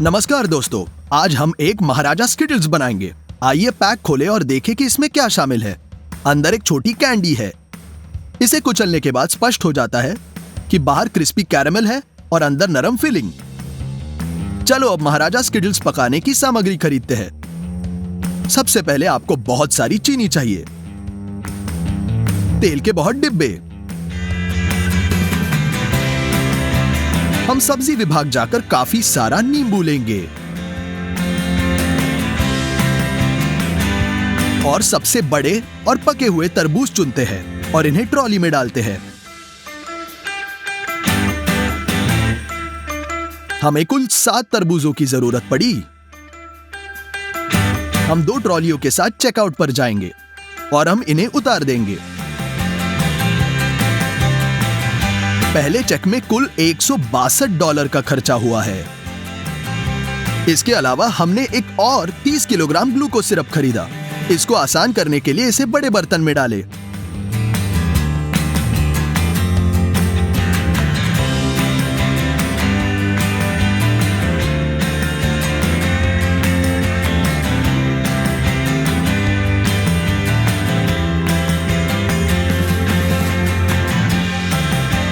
नमस्कार दोस्तों, आज हम एक महाराजा स्किटल्स बनाएंगे। आइए पैक खोलें और देखें कि इसमें क्या शामिल है। अंदर एक छोटी कैंडी है। इसे कुचलने के बाद स्पष्ट हो जाता है कि बाहर क्रिस्पी कैरेमल है और अंदर नरम फिलिंग। चलो अब महाराजा स्किटल्स पकाने की सामग्री खरीदते हैं। सबसे पहले आपको बहुत सारी चीनी चाहिए, तेल के बहुत डिब्बे। हम सब्जी विभाग जाकर काफी सारा नींबू लेंगे और सबसे बड़े और पके हुए तरबूज चुनते हैं और इन्हें ट्रॉली में डालते हैं। हमें कुल 7 तरबूजों की जरूरत पड़ी। हम 2 ट्रॉलियों के साथ चेकआउट पर जाएंगे और हम इन्हें उतार देंगे। पहले चेक में कुल $162 का खर्चा हुआ है। इसके अलावा हमने एक और 30 किलोग्राम ग्लूकोज सिरप खरीदा। इसको आसान करने के लिए इसे बड़े बर्तन में डालें।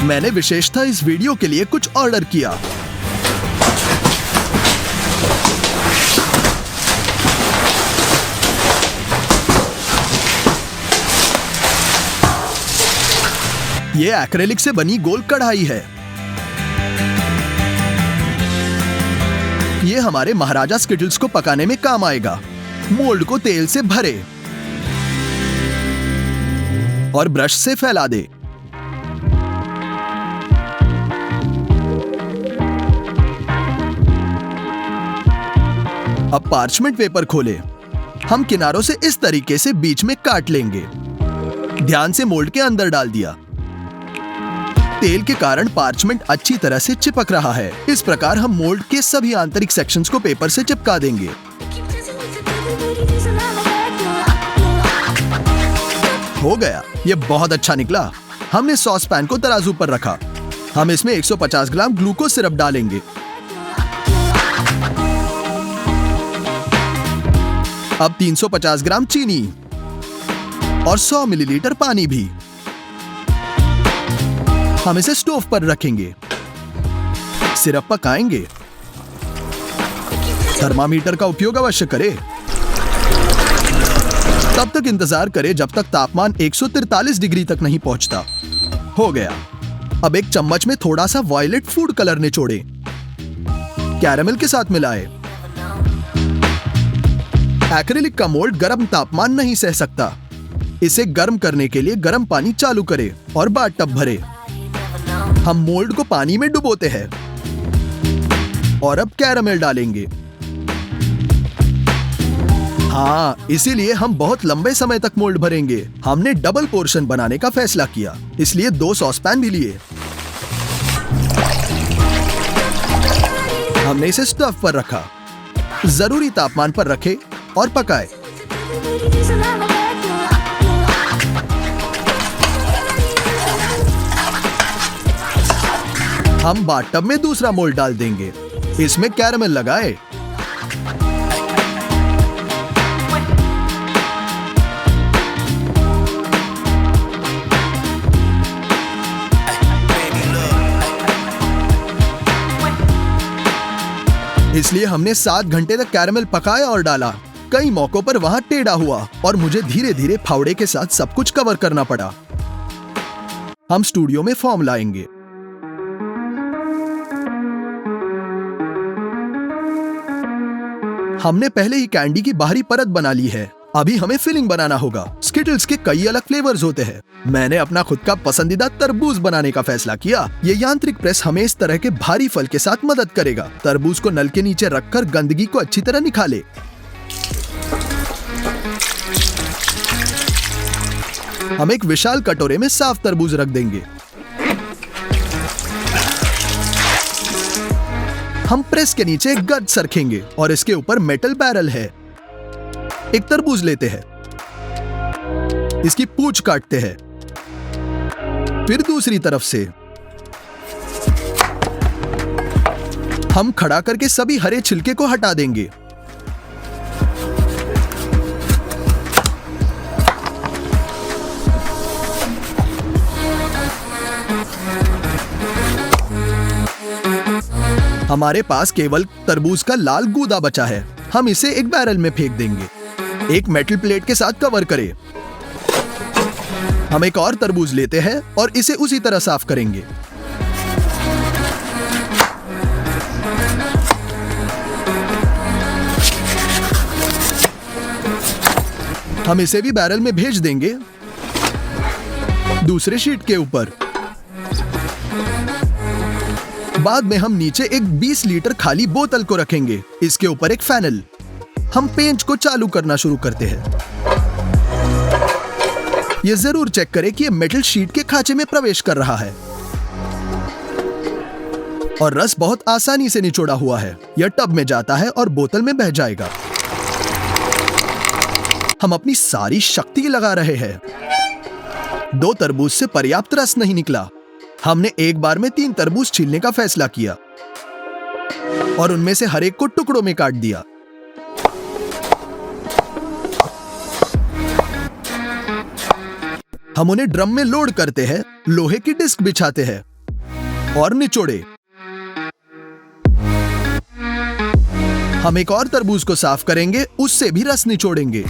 मैंने विशेषतः इस वीडियो के लिए कुछ ऑर्डर किया। ये एक्रेलिक से बनी गोल कढ़ाई है। ये हमारे महाराजा स्किटल्स को पकाने में काम आएगा। मोल्ड को तेल से भरे और ब्रश से फैला दे। अब पार्चमेंट पेपर खोलें। हम किनारों से इस तरीके से बीच में काट लेंगे। ध्यान से मोल्ड के अंदर डाल दिया। तेल के कारण पार्चमेंट अच्छी तरह से चिपक रहा है। इस प्रकार हम मोल्ड के सभी आंतरिक सेक्शंस को पेपर से चिपका देंगे। हो गया, ये बहुत अच्छा निकला। हमने सॉस पैन को तराजू पर रखा। हम इसमें 150 ग्राम ग्लूकोज सिरप डालेंगे। अब 350 ग्राम चीनी और 100 मिलीलीटर पानी भी। हम इसे स्टोव पर रखेंगे। सिरप पकाएंगे। थर्मामीटर का उपयोग अवश्य करें। तब तक इंतजार करें जब तक तापमान 143 डिग्री तक नहीं पहुंचता। हो गया। अब एक चम्मच में थोड़ा सा वायलेट फूड कलर निचोड़ें। कैरेमल के साथ मिलाएं। एक्रेलिक का मोल्ड गर्म तापमान नहीं सह सकता। इसे गर्म करने के लिए गर्म पानी चालू करें और बाथटब भरें। हम मोल्ड को पानी में डुबोते हैं और अब कैरेमल डालेंगे। हाँ, इसीलिए हम बहुत लंबे समय तक मोल्ड भरेंगे। हमने डबल पोर्शन बनाने का फैसला किया, इसलिए 2 सॉस पैन भी लिए। हमने इसे स्टोव पर रखा। जरूरी तापमान पर रखें और पकाएं। हम बाथटब में दूसरा मोल्ड डाल देंगे। इसमें कैरेमल लगाएं। इसलिए हमने 7 घंटे तक कैरेमल पकाया और डाला। कई मौकों पर वहां टेढ़ा हुआ और मुझे धीरे धीरे फावड़े के साथ सब कुछ कवर करना पड़ा। हम स्टूडियो में फॉर्म लाएंगे। हमने पहले ही कैंडी की बाहरी परत बना ली है। अभी हमें फिलिंग बनाना होगा। स्किटल्स के कई अलग फ्लेवर्स होते हैं। मैंने अपना खुद का पसंदीदा तरबूज बनाने का फैसला किया। ये यांत्रिक प्रेस हमें इस तरह के भारी फल के साथ मदद करेगा। तरबूज को नल के नीचे रखकर गंदगी को अच्छी तरह निकाले। हम एक विशाल कटोरे में साफ तरबूज रख देंगे। हम प्रेस के नीचे एक गज रखेंगे और इसके ऊपर मेटल बैरल है। एक तरबूज लेते हैं, इसकी पूंछ काटते हैं, फिर दूसरी तरफ से हम खड़ा करके सभी हरे छिलके को हटा देंगे। हमारे पास केवल तरबूज का लाल गूदा बचा है। हम इसे एक बैरल में फेंक देंगे। एक मेटल प्लेट के साथ कवर करें। हम एक और तरबूज लेते हैं और इसे उसी तरह साफ करेंगे। हम इसे भी बैरल में भेज देंगे, दूसरे शीट के ऊपर। बाद में हम नीचे एक 20 लीटर खाली बोतल को रखेंगे, इसके ऊपर एक फैनल। हम पेंच को चालू करना शुरू करते हैं। यह जरूर चेक करें कि यह मेटल शीट के खांचे में प्रवेश कर रहा है और रस बहुत आसानी से निचोड़ा हुआ है। यह टब में जाता है और बोतल में बह जाएगा। हम अपनी सारी शक्ति लगा रहे हैं। 2 तरबूज से पर्याप्त रस नहीं निकला। हमने एक बार में 3 तरबूज छीलने का फैसला किया और उनमें से हर एक को टुकड़ों में काट दिया। हम उन्हें ड्रम में लोड करते हैं, लोहे की डिस्क बिछाते हैं और निचोड़े। हम एक और तरबूज को साफ करेंगे, उससे भी रस निचोड़ेंगे।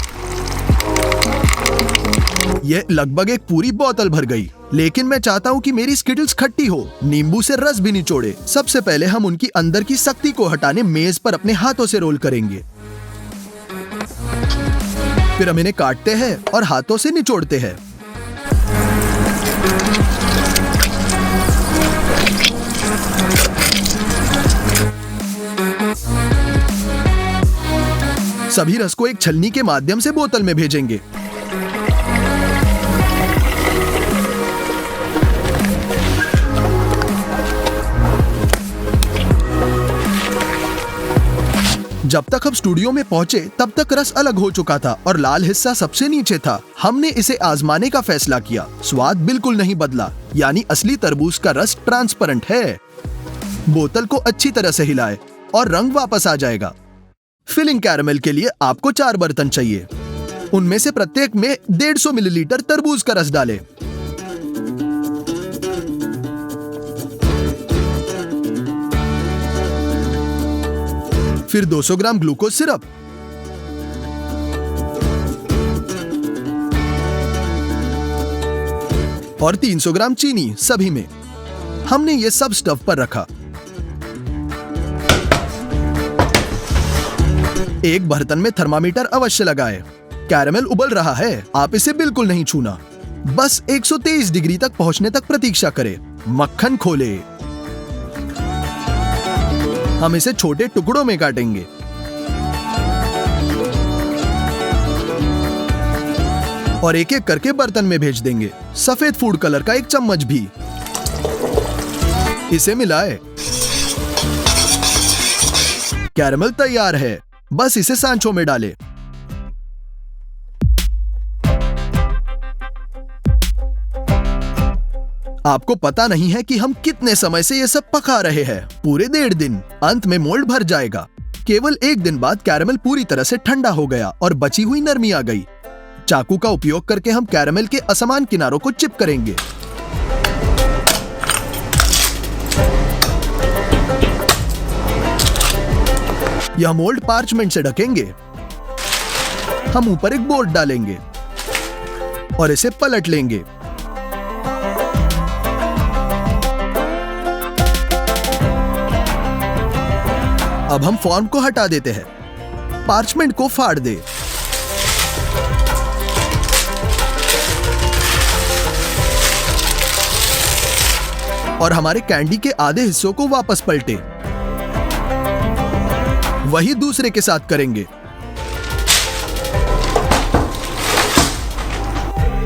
यह लगभग एक पूरी बोतल भर गई, लेकिन मैं चाहता हूं कि मेरी स्किटल्स खट्टी हो, नींबू से रस भी निचोड़े। सबसे पहले हम उनकी अंदर की सख्ती को हटाने मेज पर अपने हाथों से रोल करेंगे। फिर हम इन्हें काटते हैं और हाथों से निचोड़ते हैं। सभी रस को एक छलनी के माध्यम से बोतल में भेजेंगे। जब तक हम स्टूडियो में पहुंचे तब तक रस अलग हो चुका था और लाल हिस्सा सबसे नीचे था। हमने इसे आजमाने का फैसला किया। स्वाद बिल्कुल नहीं बदला, यानी असली तरबूज का रस ट्रांसपेरेंट है। बोतल को अच्छी तरह से हिलाए और रंग वापस आ जाएगा। फिलिंग कैरामेल के लिए आपको 4 बर्तन चाहिए। उनमें से प्रत्येक में 150 मिलीलीटर तरबूज का रस डालें। फिर 200 ग्राम ग्लूकोज सिरप, और 300 ग्राम चीनी सभी में। हमने ये सब स्टव पर रखा। एक बर्तन में थर्मामीटर अवश्य लगाएं। कैरामेल उबल रहा है, आप इसे बिल्कुल नहीं छूना। बस 123 डिग्री तक पहुंचने तक प्रतीक्षा करें। मक्खन खोले। हम इसे छोटे टुकड़ों में काटेंगे। और एक एक करके बर्तन में भेज देंगे। सफेद फूड कलर का 1 चम्मच भी। इसे मिलाएं। कैरामेल तैयार है, बस इसे सांचों में डालें। आपको पता नहीं है कि हम कितने समय से ये सब पका रहे हैं। पूरे 1.5 दिन। अंत में मोल्ड भर जाएगा। केवल 1 दिन बाद कैरामेल पूरी तरह से ठंडा हो गया और बची हुई नरमी आ गई। चाकू का उपयोग करके हम कैरामेल के असमान किनारों को चिप करेंगे। यह मोल्ड पार्चमेंट से ढकेंगे। हम ऊपर एक बोर्ड डालेंगे और इसे पलट लेंगे। अब हम फॉर्म को हटा देते हैं। पार्चमेंट को फाड़ दे। और हमारे कैंडी के आधे हिस्सों को वापस पलटे। वही दूसरे के साथ करेंगे।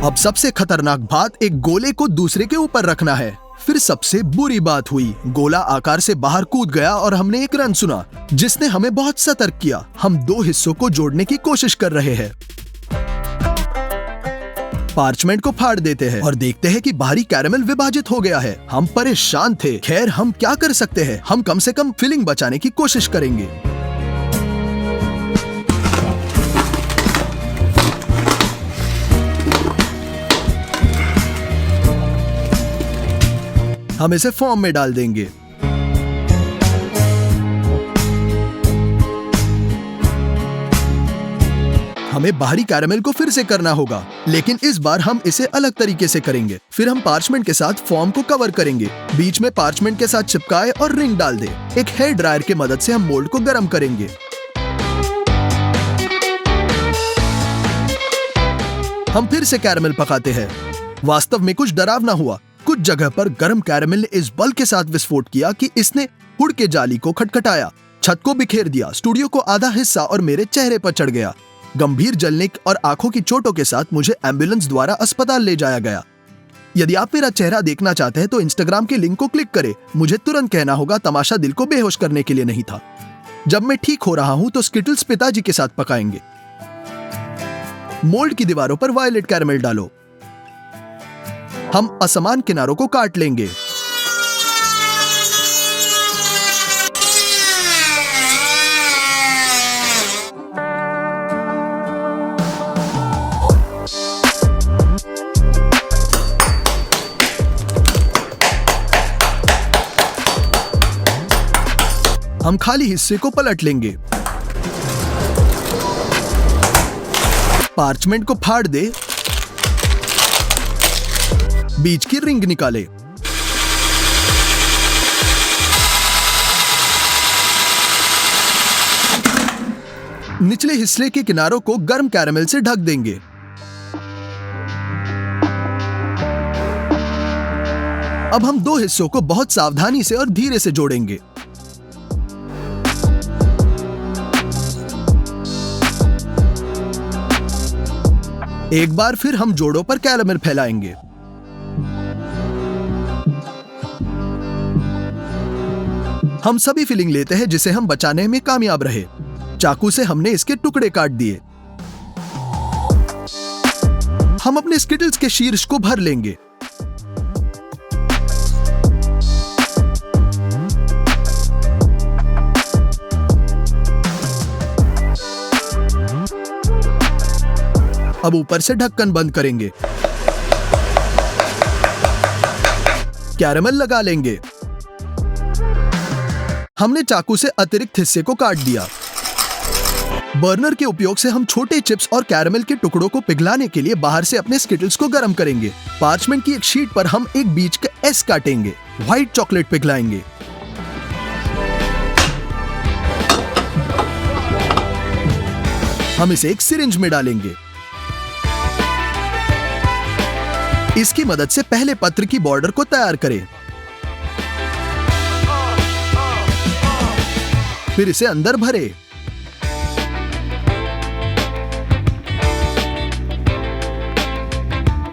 अब सबसे खतरनाक बात, एक गोले को दूसरे के ऊपर रखना है। फिर सबसे बुरी बात हुई, गोला आकार से बाहर कूद गया और हमने एक रन सुना, जिसने हमें बहुत सतर्क किया। हम 2 हिस्सों को जोड़ने की कोशिश कर रहे हैं। पार्चमेंट को फाड़ देते हैं और देखते हैं कि बाहरी कैरेमल विभाजित हो गया है। हम परेशान थे। खैर, हम क्या कर सकते हैं? हम कम से कम फिलिंग बचाने की कोशिश करेंगे। हम इसे फॉर्म में डाल देंगे। हमें बाहरी कैरेमल को फिर से करना होगा, लेकिन इस बार हम इसे अलग तरीके से करेंगे। फिर हम पार्चमेंट के साथ फॉर्म को कवर करेंगे, बीच में पार्चमेंट के साथ चिपकाए और रिंग डाल दे। एक हेयर ड्रायर की मदद से हम मोल्ड को गर्म करेंगे। हम फिर से कैरेमल पकाते हैं। वास्तव में कुछ डरावना हुआ। कुछ जगह पर गर्म कैरेमल ने इस बल के साथ विस्फोट किया कि इसने हुड के जाली को खटखटाया, छत को बिखेर दिया, स्टूडियो को आधा हिस्सा और मेरे चेहरे पर चढ़ गया। गंभीर जलने और आंखों की चोटों के साथ मुझे एम्बुलेंस द्वारा अस्पताल ले जाया गया। यदि आप मेरा चेहरा देखना चाहते हैं तो इंस्टाग्राम के लिंक को क्लिक करें। मुझे तुरंत कहना होगा, तमाशा दिल को बेहोश करने के लिए नहीं था। जब मैं ठीक हो रहा हूं तो स्किटल्स पिताजी के साथ पकाएंगे। मोल्ड की दीवारों पर वायलेट कैरेमल डालो। हम असमान किनारों को काट लेंगे। हम खाली हिस्से को पलट लेंगे। पार्चमेंट को फाड़ दे, बीच की रिंग निकाले। निचले हिस्से के किनारों को गर्म कैरेमल से ढक देंगे। अब हम दो हिस्सों को बहुत सावधानी से और धीरे से जोड़ेंगे। एक बार फिर हम जोड़ों पर कैरेमल फैलाएंगे। हम सभी फिलिंग लेते हैं जिसे हम बचाने में कामयाब रहे। चाकू से हमने इसके टुकड़े काट दिए। हम अपने स्किटल्स के शीर्ष को भर लेंगे। अब ऊपर से ढक्कन बंद करेंगे। कैरेमल लगा लेंगे। हमने चाकू से अतिरिक्त हिस्से को काट दिया। बर्नर के उपयोग से हम छोटे चिप्स और कैरेमल के टुकड़ों को पिघलाने के लिए बाहर से अपने स्किटल्स को गर्म करेंगे। पार्चमेंट की एक शीट पर हम एक बीच का एस काटेंगे। व्हाइट चॉकलेट पिघलाएंगे। हम इसे एक सिरिंज में डालेंगे। इसकी मदद से पहले पत्र की बॉर्डर को तैयार करें। फिर इसे अंदर भरे।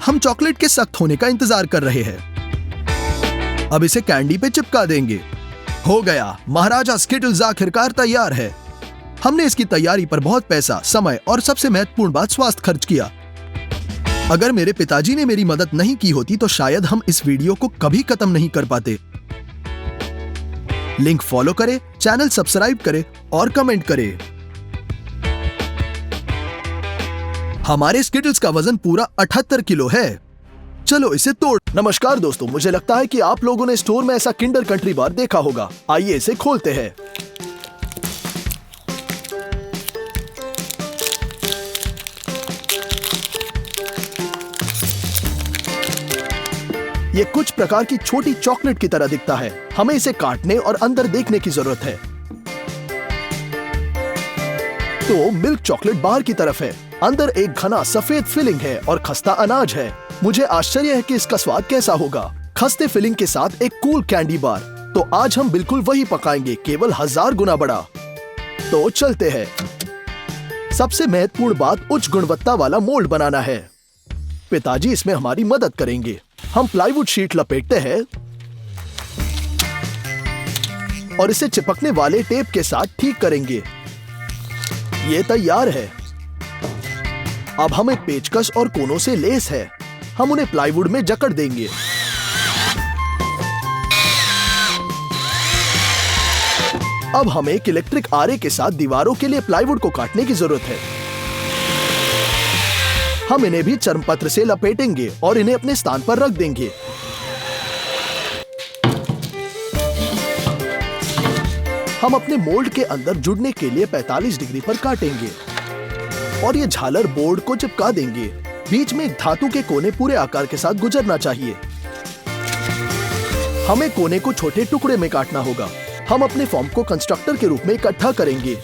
हम चॉकलेट के सख्त होने का इंतजार कर रहे हैं। अब इसे कैंडी पे चिपका देंगे। हो गया, महाराजा स्किटल्स आखिरकार तैयार है। हमने इसकी तैयारी पर बहुत पैसा, समय और सबसे महत्वपूर्ण बात स्वास्थ्य खर्च किया। अगर मेरे पिताजी ने मेरी मदद नहीं की होती तो शायद हम इस वीडियो को कभी खत्म नहीं कर पाते। लिंक फॉलो करें, चैनल सब्सक्राइब करें और कमेंट करें। हमारे स्किटल्स का वजन पूरा 78 किलो है। चलो इसे तोड़। नमस्कार दोस्तों, मुझे लगता है कि आप लोगों ने स्टोर में ऐसा किंडर कंट्री बार देखा होगा। आइए इसे खोलते हैं। ये कुछ प्रकार की छोटी चॉकलेट की तरह दिखता है। हमें इसे काटने और अंदर देखने की जरूरत है। तो मिल्क चॉकलेट बाहर की तरफ है, अंदर एक घना सफेद फिलिंग है और खस्ता अनाज है। मुझे आश्चर्य है कि इसका स्वाद कैसा होगा। खस्ते फिलिंग के साथ एक कूल कैंडी बार। तो आज हम बिल्कुल वही पकाएंगे, केवल 1000 गुना बड़ा। तो चलते हैं। सबसे महत्वपूर्ण बात उच्च गुणवत्ता वाला मोल्ड बनाना है। पिताजी इसमें हमारी मदद करेंगे। हम प्लाईवुड शीट लपेटते हैं और इसे चिपकने वाले टेप के साथ ठीक करेंगे। ये तैयार है। अब हमें पेचकस और कोनों से लेस है। हम उन्हें प्लाईवुड में जकड़ देंगे। अब हमें एक इलेक्ट्रिक आरे के साथ दीवारों के लिए प्लाईवुड को काटने की जरूरत है। हम इन्हें भी चर्मपत्र से लपेटेंगे और इन्हें अपने स्थान पर रख देंगे। हम अपने मोल्ड के अंदर जुड़ने के लिए 45 डिग्री पर काटेंगे और ये झालर बोर्ड को चिपका देंगे। बीच में एक धातु के कोने पूरे आकार के साथ गुजरना चाहिए। हमें कोने को छोटे टुकड़े में काटना होगा। हम अपने फॉर्म को कंस्ट्रक्टर के रूप में इकट्ठा करेंगे।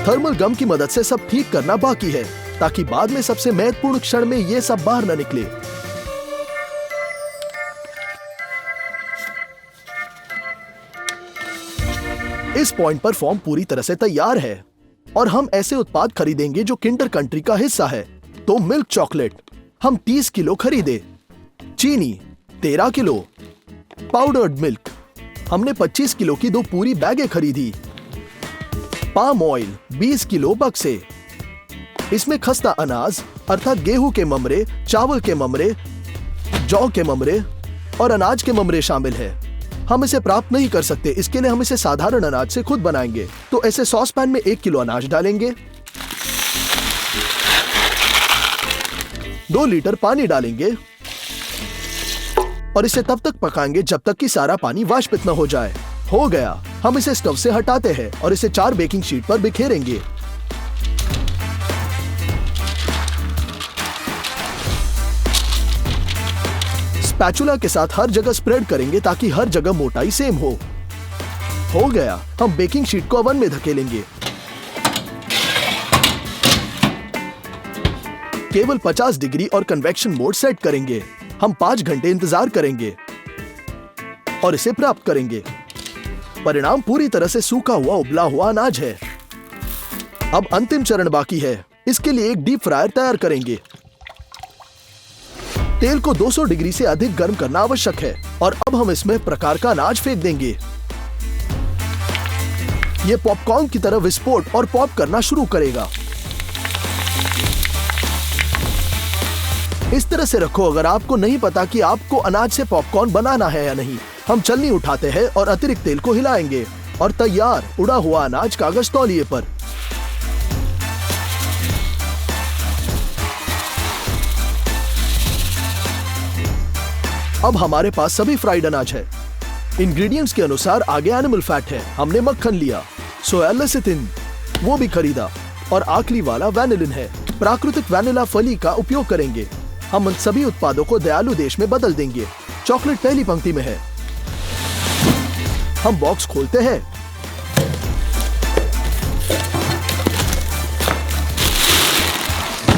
थर्मल गम की मदद से सब ठीक करना बाकी है ताकि बाद में सबसे महत्वपूर्ण क्षण में ये सब बाहर न निकले। इस पॉइंट पर फॉर्म पूरी तरह से तैयार है और हम ऐसे उत्पाद खरीदेंगे जो किंडर कंट्री का हिस्सा है। तो मिल्क चॉकलेट हम 30 किलो खरीदे, चीनी 13 किलो, पाउडर्ड मिल्क हमने 25 किलो की 2 पूरी बैगें खरीदी, पाम ऑयल 20 किलो बक्से। इसमें खस्ता अनाज अर्थात गेहूं के ममरे, चावल के ममरे, जौ के ममरे और अनाज के ममरे शामिल है। हम इसे प्राप्त नहीं कर सकते, इसके लिए हम इसे साधारण अनाज से खुद बनाएंगे। तो ऐसे सॉस पैन में 1 किलो अनाज डालेंगे, 2 लीटर पानी डालेंगे और इसे तब तक पकाएंगे जब तक कि सारा पानी वाष्पित न हो जाए। हो गया। हम इसे स्टोव से हटाते हैं और इसे 4 बेकिंग शीट पर बिखेरेंगे। स्पैचुला के साथ हर जगह स्प्रेड करेंगे ताकि हर जगह मोटाई सेम हो। हो गया। हम बेकिंग शीट को ओवन में धकेलेंगे। केवल 50 डिग्री और कन्वेक्शन मोड सेट करेंगे। हम 5 घंटे इंतजार करेंगे और इसे प्राप्त करेंगे। परिणाम पूरी तरह से सूखा हुआ उबला हुआ अनाज है। अब अंतिम चरण बाकी है। इसके लिए एक डीप फ्रायर तैयार करेंगे। तेल को 200 डिग्री से अधिक गर्म करना आवश्यक है और अब हम इसमें प्रकार का अनाज फेंक देंगे। यह पॉपकॉर्न की तरह विस्फोट और पॉप करना शुरू करेगा। इस तरह से रखो अगर आपको नहीं पता कि आपको अनाज से पॉपकॉर्न बनाना है या नहीं। हम छलनी उठाते हैं और अतिरिक्त तेल को हिलाएंगे और तैयार उड़ा हुआ अनाज कागज तौलिए पर। अब हमारे पास सभी फ्राइड अनाज है। इंग्रेडिएंट्स के अनुसार आगे एनिमल फैट है। हमने मक्खन लिया, सोया लेसिथिन वो भी खरीदा और आखिरी वाला वैनिलिन है। प्राकृतिक वैनिला फली का उपयोग करेंगे। हम उन सभी उत्पादों को दयालु देश में बदल देंगे। चॉकलेट पहली पंक्ति में है। हम बॉक्स खोलते हैं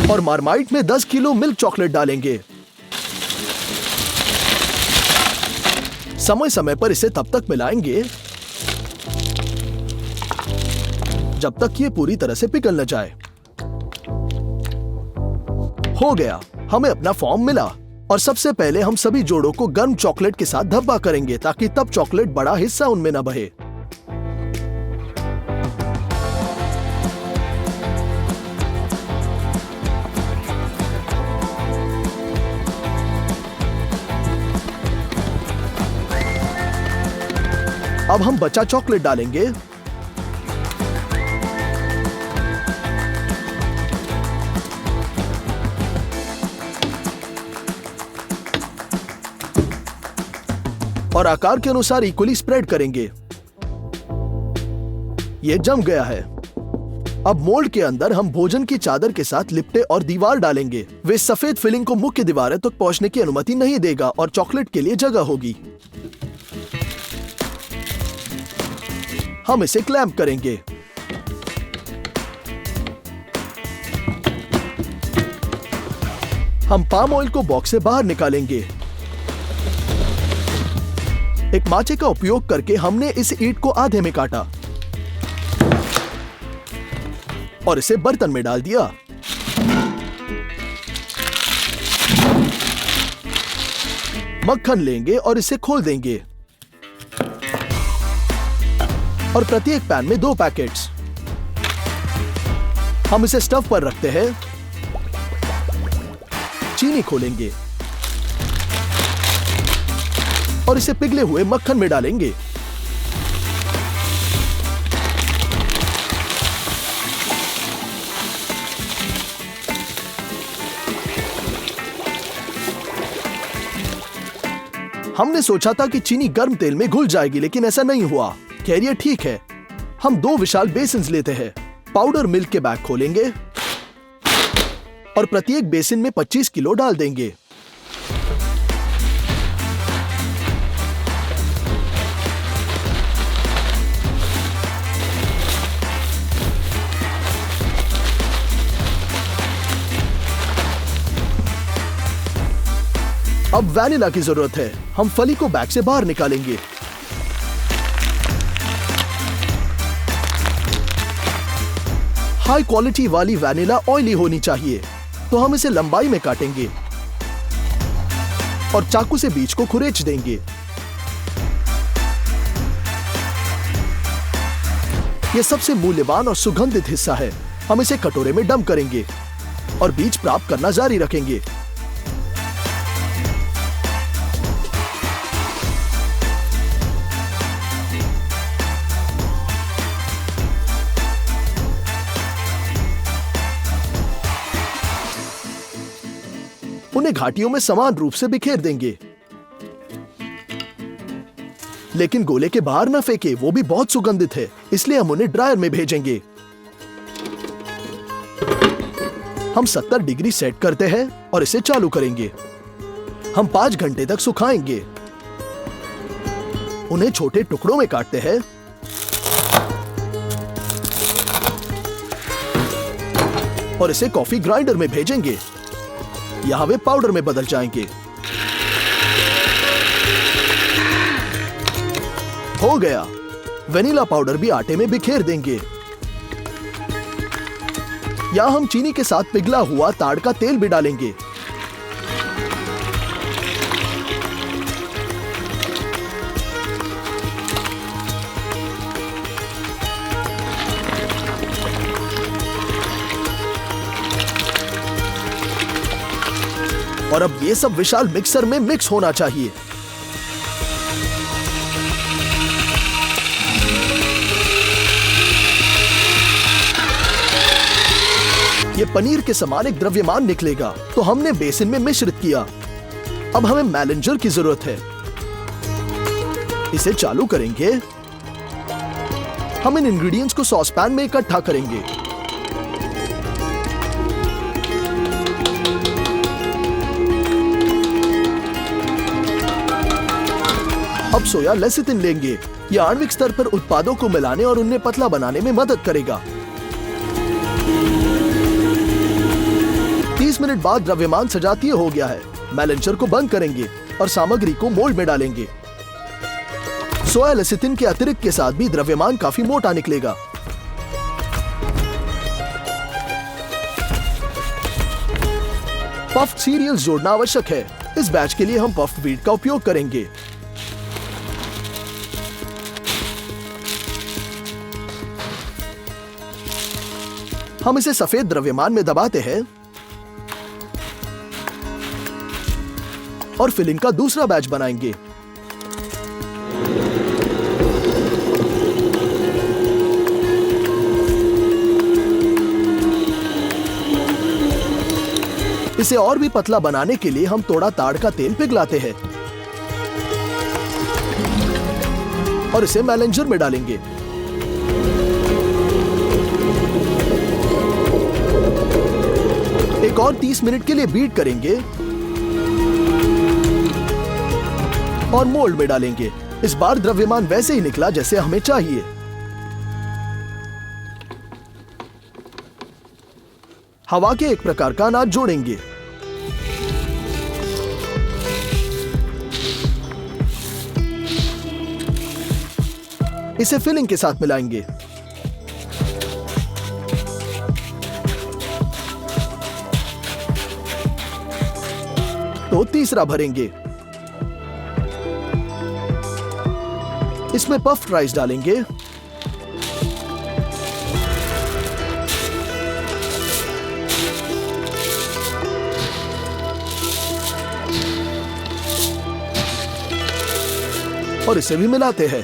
और मार्माइट में 10 किलो मिल्क चॉकलेट डालेंगे। समय समय पर इसे तब तक मिलाएंगे जब तक ये पूरी तरह से पिघल न जाए। हो गया। हमें अपना फॉर्म मिला और सबसे पहले हम सभी जोड़ों को गर्म चॉकलेट के साथ धब्बा करेंगे ताकि तब चॉकलेट बड़ा हिस्सा उनमें न बहे। अब हम बचा चॉकलेट डालेंगे और आकार के अनुसार इक्वली स्प्रेड करेंगे। यह जम गया है। अब मोल्ड के अंदर हम भोजन की चादर के साथ लिपटे और दीवार डालेंगे। वे सफेद फिलिंग को मुख्य दीवारें तक पहुंचने की अनुमति नहीं देगा और चॉकलेट के लिए जगह होगी। हम इसे क्लैंप करेंगे। हम पाम ऑयल को बॉक्स से बाहर निकालेंगे। एक माचे का उपयोग करके हमने इस ईंट को आधे में काटा और इसे बर्तन में डाल दिया। मक्खन लेंगे और इसे खोल देंगे और प्रत्येक पैन में 2 पैकेट्स। हम इसे स्टव पर रखते हैं चीनी खोलेंगे और इसे पिघले हुए मक्खन में डालेंगे। हमने सोचा था कि चीनी गर्म तेल में घुल जाएगी, लेकिन ऐसा नहीं हुआ। खैर ये ठीक है। हम 2 विशाल बेसिन्स लेते हैं, पाउडर मिल्क के बैग खोलेंगे और प्रत्येक बेसिन में 25 किलो डाल देंगे। अब वैनिला की जरूरत है। हम फली को बैग से बाहर निकालेंगे। हाई क्वालिटी वाली वैनिला ऑयली होनी चाहिए, तो हम इसे लंबाई में काटेंगे और चाकू से बीज को खुरेच देंगे। यह सबसे मूल्यवान और सुगंधित हिस्सा है। हम इसे कटोरे में डंप करेंगे और बीज प्राप्त करना जारी रखेंगे। उन्हें घाटियों में समान रूप से बिखेर देंगे, लेकिन गोले के बाहर न फेंके, वो भी बहुत सुगंधित है, इसलिए हम उन्हें ड्रायर में भेजेंगे। हम 70 डिग्री सेट करते हैं और इसे चालू करेंगे। हम 5 घंटे तक सुखाएंगे। उन्हें छोटे टुकड़ों में काटते हैं और इसे कॉफी ग्राइंडर में भेजेंगे। यहां वे पाउडर में बदल जाएंगे। हो गया। वेनिला पाउडर भी आटे में बिखेर देंगे। यहां हम चीनी के साथ पिघला हुआ ताड़ का तेल भी डालेंगे। और अब ये सब विशाल मिक्सर में मिक्स होना चाहिए। ये पनीर के समान एक द्रव्यमान निकलेगा, तो हमने बेसिन में मिश्रित किया। अब हमें मैलेंजर की जरूरत है। इसे चालू करेंगे। हम इन इंग्रेडिएंट्स को सॉस पैन में इकट्ठा करेंगे। अब सोया लेसिथिन लेंगे। यह आणविक स्तर पर उत्पादों को मिलाने और उन्हें पतला बनाने में मदद करेगा। 30 मिनट बाद द्रव्यमान सजातीय हो गया है। मैलेंचर को बंद करेंगे और सामग्री को मोल्ड में डालेंगे। सोया लेसिथिन के अतिरिक्त के साथ भी द्रव्यमान काफी मोटा निकलेगा। पफ्ड सीरियल्स जोड़ना आवश्यक है। इस बैच के लिए हम पफ्ड व्हीट का उपयोग करेंगे। हम इसे सफेद द्रव्यमान में दबाते हैं और फिलिंग का दूसरा बैच बनाएंगे। इसे और भी पतला बनाने के लिए हम थोड़ा ताड़ का तेल पिघलाते हैं और इसे मैलेंजर में डालेंगे। एक और 30 मिनट के लिए बीट करेंगे और मोल्ड में डालेंगे। इस बार द्रव्यमान वैसे ही निकला जैसे हमें चाहिए। हवा के एक प्रकार का अनाज जोड़ेंगे। इसे फिलिंग के साथ मिलाएंगे। तो तीसरा भरेंगे। इसमें पफ्ड राइस डालेंगे और इसे भी मिलाते हैं।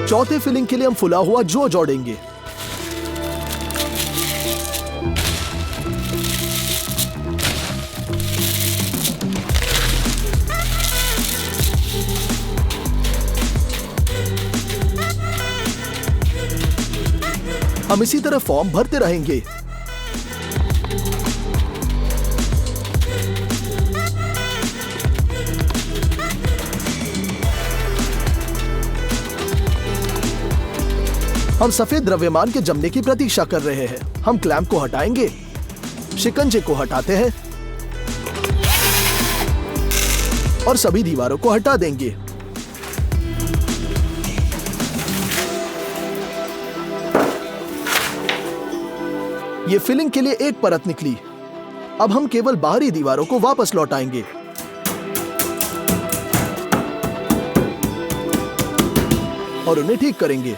चौथे फिलिंग के लिए हम फुला हुआ जो जोड़ेंगे। हम इसी तरह फॉर्म भरते रहेंगे। हम सफेद द्रव्यमान के जमने की प्रतीक्षा कर रहे हैं। हम क्लैंप को हटाएंगे, शिकंजे को हटाते हैं और सभी दीवारों को हटा देंगे। ये फिलिंग के लिए एक परत निकली। अब हम केवल बाहरी दीवारों को वापस लौटाएंगे। और उन्हें ठीक करेंगे।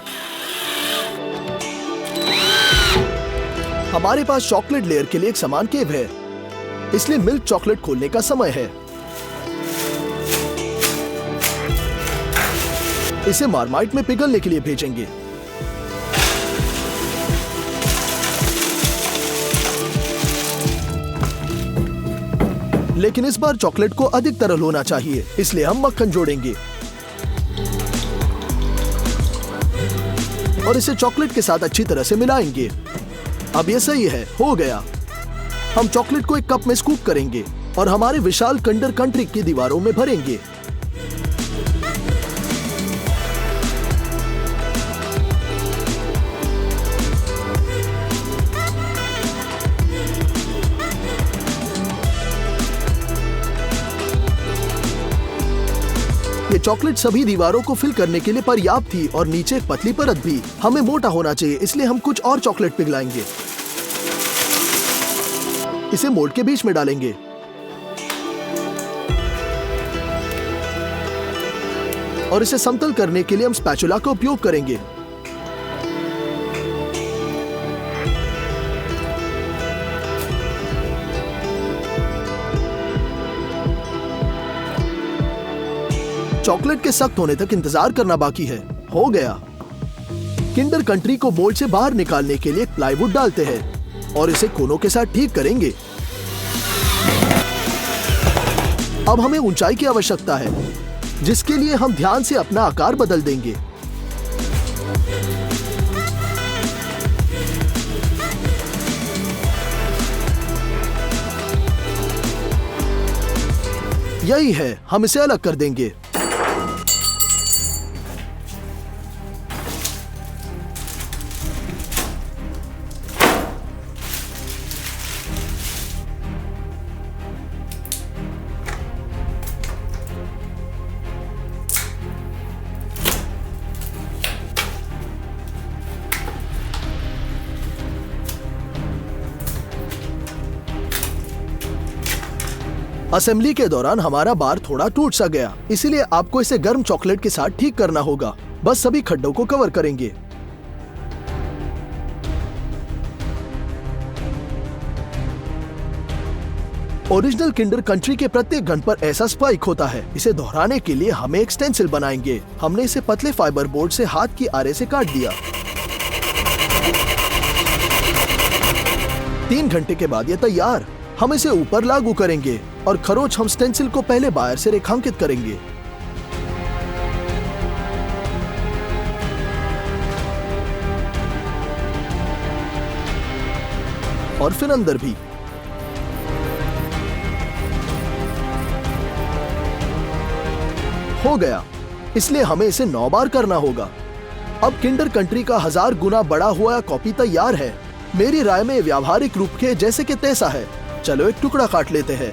हमारे पास चॉकलेट लेयर के लिए एक समान केव है, इसलिए मिल्क चॉकलेट खोलने का समय है। इसे मार्माइट में पिघलने के लिए भेजेंगे। लेकिन इस बार चॉकलेट को अधिक तरल होना चाहिए, इसलिए हम मक्खन जोड़ेंगे और इसे चॉकलेट के साथ अच्छी तरह से मिलाएंगे। अब ये सही है, हो गया। हम चॉकलेट को एक कप में स्कूप करेंगे और हमारे विशाल किंडर कंट्री की दीवारों में भरेंगे। ये चॉकलेट सभी दीवारों को फिल करने के लिए पर्याप्त थी और नीचे एक पतली परत भी। हमें मोटा होना चाहिए, इसलिए हम कुछ और चॉकलेट पिघलाएंगे। इसे मोल्ड के बीच में डालेंगे। और इसे समतल करने के लिए हम स्पैचुला का उपयोग करेंगे। चॉकलेट के सख्त होने तक इंतजार करना बाकी है। हो गया। किंडर कंट्री को मोल्ड से बाहर निकालने के लिए एक प्लाईवुड डालते हैं और इसे कोनों के साथ ठीक करेंगे। अब हमें ऊंचाई की आवश्यकता है, जिसके लिए हम ध्यान से अपना आकार बदल देंगे। यही है, हम इसे अलग कर देंगे। असेंबली के दौरान हमारा बार थोड़ा टूट सा गया, इसीलिए आपको इसे गर्म चॉकलेट के साथ ठीक करना होगा। बस सभी खड्डों को कवर करेंगे। ओरिजिनल किंडर कंट्री के प्रत्येक घन पर ऐसा स्पाइक होता है। इसे दोहराने के लिए हमें एक स्टेंसिल बनाएंगे। हमने इसे पतले फाइबर बोर्ड से हाथ की आरे से काट दिया। 3 घंटे के बाद यह तैयार। हम इसे ऊपर लागू करेंगे और खरोच हम स्टेंसिल को पहले बाहर से रेखांकित करेंगे। और फिर अंदर भी। हो गया, इसलिए हमें इसे 9 बार करना होगा। अब किंडर कंट्री का 1000 गुना बड़ा हुआ कॉपी तैयार है। मेरी राय में व्यावहारिक रूप के जैसे कि तैसा है। चलो एक टुकड़ा काट लेते हैं।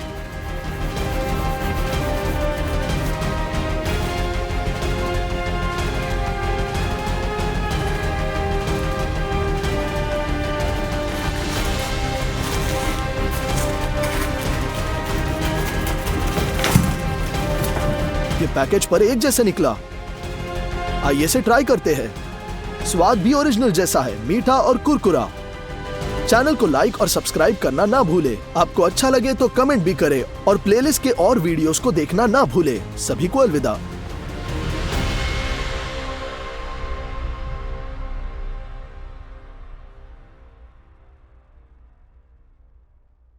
ये पैकेज पर एक जैसे निकला। आइए इसे ट्राई करते हैं। स्वाद भी ओरिजिनल जैसा है, मीठा और कुरकुरा। चैनल को लाइक और सब्सक्राइब करना ना भूले। आपको अच्छा लगे तो कमेंट भी करें और प्लेलिस्ट के और वीडियोस को देखना ना भूले। सभी को अलविदा।